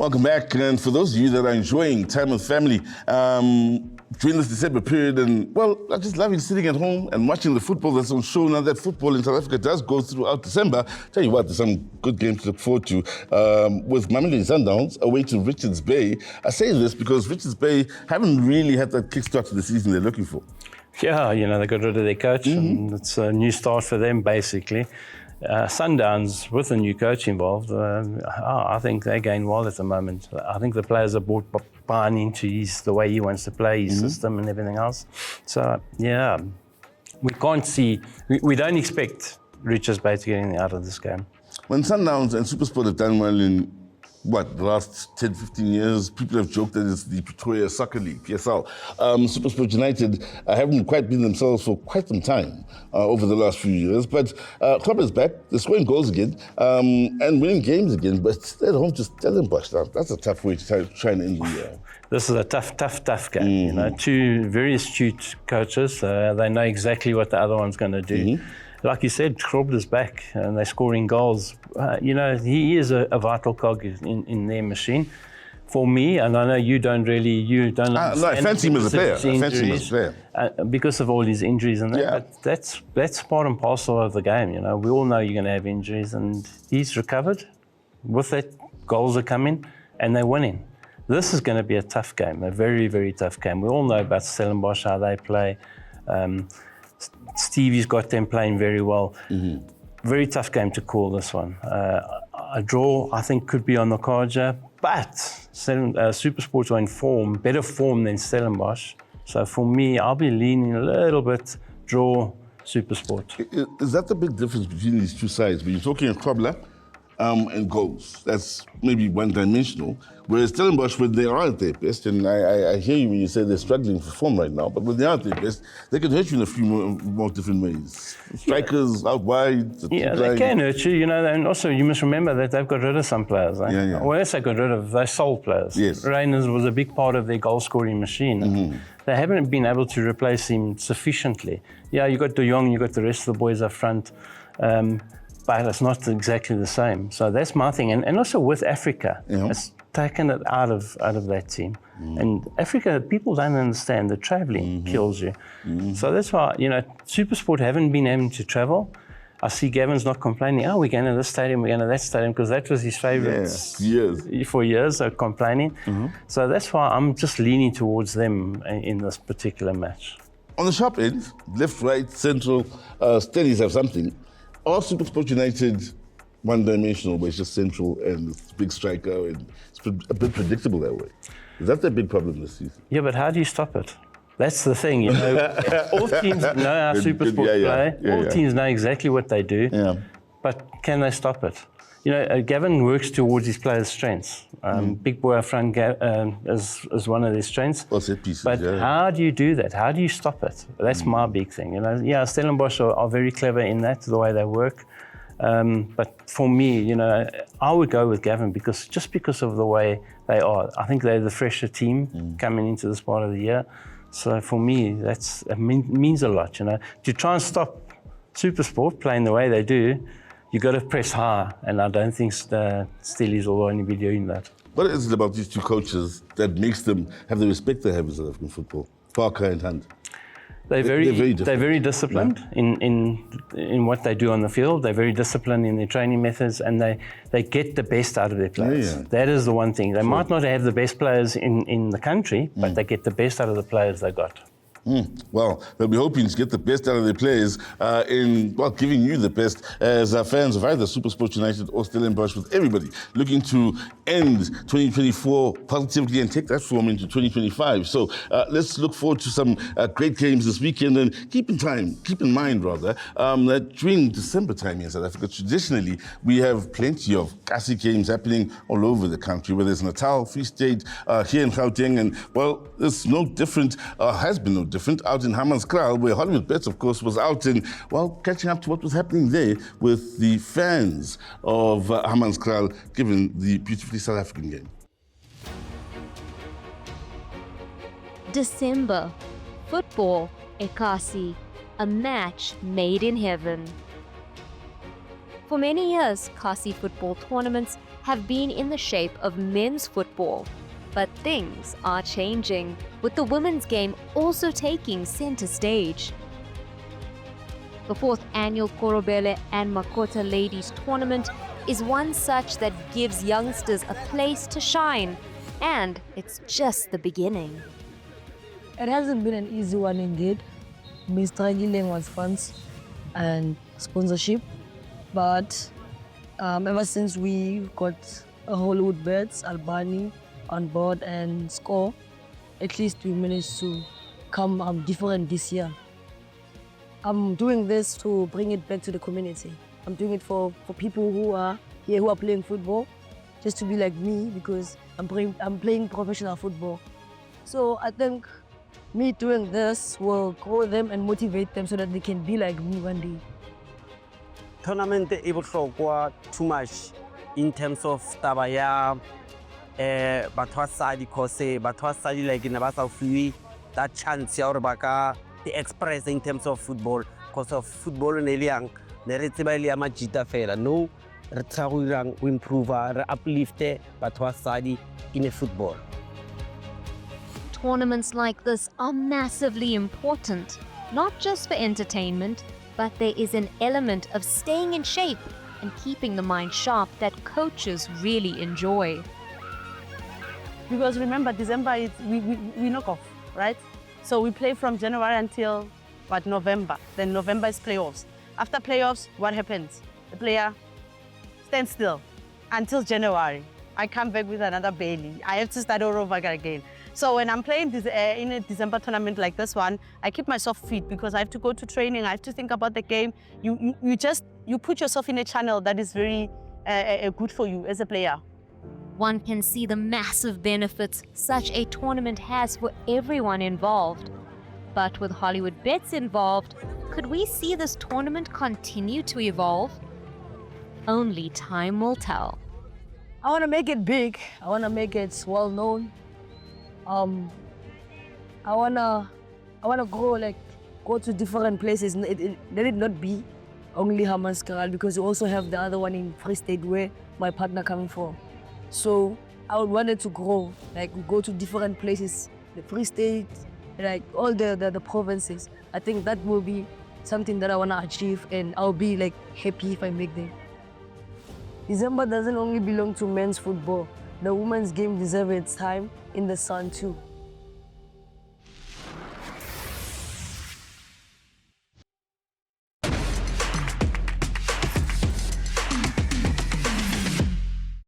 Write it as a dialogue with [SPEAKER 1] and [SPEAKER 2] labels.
[SPEAKER 1] Welcome back, and for those of you that are enjoying time with family during this December period, and well, I just loving sitting at home and watching the football that's on show now that football in South Africa does go throughout December. Tell you what, there's some good games to look forward to with Mamelodi Sundowns away to Richards Bay. I say this because Richards Bay haven't really had that kickstart to the season they're looking for.
[SPEAKER 2] Yeah, they got rid of their coach, and it's a new start for them, basically. Sundowns, with a new coach involved, I think they're going well at the moment. I think the players are buying into the way he wants to play, his system and everything else. So, yeah, we don't expect Richards Bay to get anything out of this game.
[SPEAKER 1] When Sundowns and Supersport have done well in the last 10, 15 years, people have joked that it's the Pretoria Soccer League, PSL. Supersport United haven't quite been themselves for quite some time over the last few years, but club is back, they're scoring goals again and winning games again, but they're at home to Stellenbosch. That's a tough way to try and end the year. This
[SPEAKER 2] is a tough game. Two very astute coaches, they know exactly what the other one's going to do. Like you said, Grob is back and they're scoring goals. He is a vital cog in their machine. For me, and I know you don't understand.
[SPEAKER 1] No, I fancy him as a player.
[SPEAKER 2] Because of all his injuries and that.
[SPEAKER 1] Yeah.
[SPEAKER 2] But that's part and parcel of the game. We all know you're going to have injuries, and he's recovered. With that, goals are coming and they're winning. This is going to be a tough game, a very, very tough game. We all know about Stellenbosch, how they play. Stevie's got them playing very well. Very tough game to call, this one. A draw, I think, could be on the cards, but Supersports are in better form than Stellenbosch. So for me, I'll be leaning a little bit draw Supersport.
[SPEAKER 1] Is that the big difference between these two sides? When you're talking a Krobler and goals, that's maybe one-dimensional. Whereas Stellenbosch, when they are at their best, and I hear you when you say they're struggling for form right now, but when they are at their best, they can hurt you in a few more different ways. Strikers out wide.
[SPEAKER 2] Yeah, they can hurt you, and also you must remember that they've got rid of some players. When I say got rid of, they sold players.
[SPEAKER 1] Yes.
[SPEAKER 2] Reynolds was a big part of their goal-scoring machine. They haven't been able to replace him sufficiently. Yeah, you got De Jong, you got the rest of the boys up front. But it's not exactly the same. So that's my thing. And also with Africa, it's taken it out of that team. And Africa, people don't understand that traveling kills you. So that's why, Supersport haven't been able to travel. I see Gavin's not complaining, we're going to this stadium, we're going to that stadium, because that was his favourite for years, complaining. So that's why I'm just leaning towards them in this particular match.
[SPEAKER 1] On the sharp end, left, right, central, steadies have something. Are Supersport United one-dimensional, where it's just central and it's big striker and it's a bit predictable that way? Is that the big problem this season?
[SPEAKER 2] Yeah, but how do you stop it? That's the thing, all teams know how Supersport play. All teams know exactly what they do. But can they stop it? Gavin works towards his players' strengths. Big boy up front is one of their strengths. But how do you do that? How do you stop it? That's my big thing. Stellenbosch are very clever in that, the way they work. But for me, I would go with Gavin because of the way they are. I think they're the fresher team coming into this part of the year. So for me, it means a lot. To try and stop Supersport playing the way they do, you got to press hard, and I don't think the Stellies will only be doing that.
[SPEAKER 1] What is it about these two coaches that makes them have the respect they have in South African football? Barker and Hunt.
[SPEAKER 2] They're very disciplined in what they do on the field. They're very disciplined in their training methods, and they get the best out of their players. That is the one thing. They might not have the best players in the country, but they get the best out of the players they got.
[SPEAKER 1] Well, they'll be hoping to get the best out of their players in giving you the best as fans of either Supersport United or Stellenbosch, with everybody looking to end 2024 positively and take that form into 2025. So let's look forward to some great games this weekend, and keep in mind that during December time here in South Africa, traditionally we have plenty of Cassi games happening all over the country, whether it's Natal, Free State, here in Gauteng, and well, it's no different, has been no different out in Hammanskraal, where Hollywood Bets, of course, was out and, catching up to what was happening there with the fans of Hammanskraal, given the beautifully South African game.
[SPEAKER 3] December, football at Cassi, a match made in heaven. For many years, Cassi football tournaments have been in the shape of men's football. But things are changing, with the women's game also taking center stage. The 4th annual Korobele and Makota Ladies Tournament is one such that gives youngsters a place to shine, and it's just the beginning.
[SPEAKER 4] It hasn't been an easy one indeed. We're struggling with funds and sponsorship, but ever since we got a Hollywood Bets, Albani on board and Score, at least we managed to come different this year. I'm doing this to bring it back to the community. I'm doing it for people who are here who are playing football, just to be like me, because I'm playing professional football. So I think me doing this will grow them and motivate them so that they can be like me one day.
[SPEAKER 5] Tournament e bohlokwa too much in terms of taba ya batho ba sadi, cause batho ba sadi like ne ba sa fiwe that chance ya hore ba ka express in terms of football, because of football ne le yang ne re tseba ile ya majita fela. No, re tla go irang go improve, re uplifte batho ba sadi in a football.
[SPEAKER 3] Tournaments like this are massively important, not just for entertainment, but there is an element of staying in shape and keeping the mind sharp that coaches really enjoy.
[SPEAKER 6] Because remember, December we knock off, right? So we play from January until November. Then November is playoffs. After playoffs, what happens? The player stands still until January. I come back with another belly. I have to start all over again. So when I'm playing in a December tournament like this one, I keep myself fit because I have to go to training. I have to think about the game. You put yourself in a channel that is very good for you as a player.
[SPEAKER 3] One can see the massive benefits such a tournament has for everyone involved. But with Hollywood Bets involved, could we see this tournament continue to evolve? Only time will tell.
[SPEAKER 4] I want to make it big. I want to make it well known. I wanna go to different places. Let it not be only Hammanskraal, because we also have the other one in Free State where my partner coming from. So I would want it to grow. Like we go to different places, the Free State, like all the provinces. I think that will be something that I wanna achieve, and I'll be like happy if I make them. December doesn't only belong to men's football. The women's game deserves its time in the sun too.